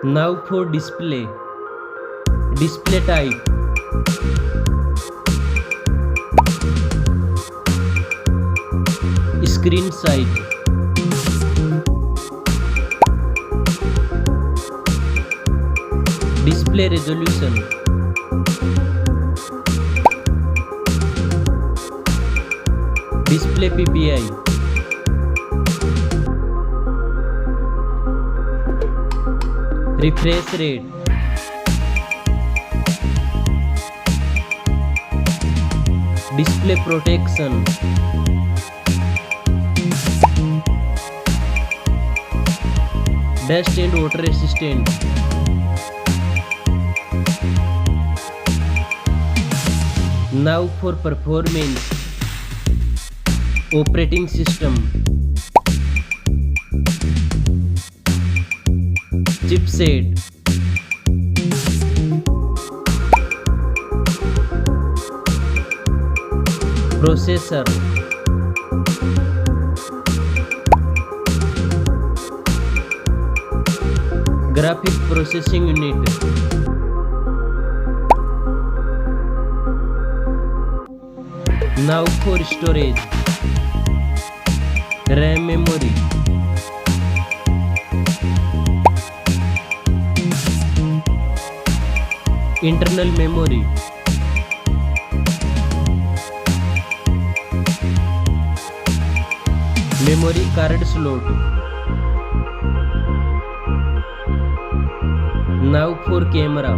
Now for display. Display type. Screen size. Display resolution. Display PPI. Refresh rate. Display protection. Dust and water resistant. Now for performance. Operating system. Chipset. Processor. Graphic processing unit. Now for storage. RAM memory. Internal memory. Memory card slot. Now for camera.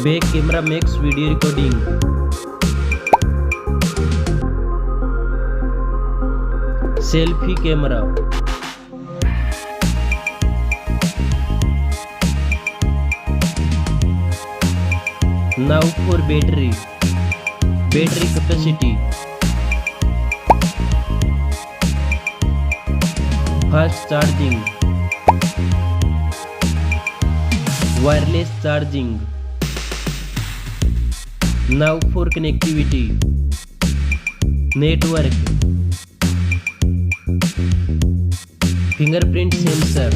Back camera makes video recording. Selfie camera. Now for battery. Battery capacity. Fast charging. Wireless charging. Now for connectivity. Network. Fingerprint sensor.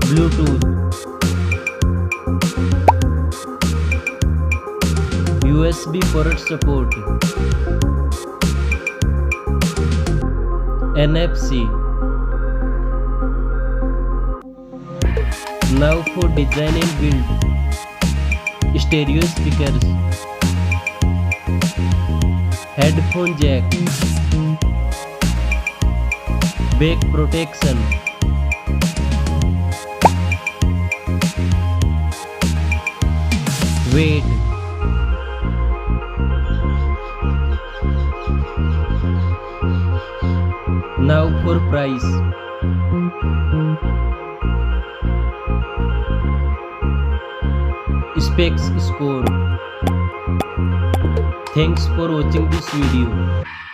Bluetooth. USB port support. NFC. Now for design and build. Stereo speakers. Headphone jack. Back protection. Weight. Now for price. Specs score. Thanks for watching this video.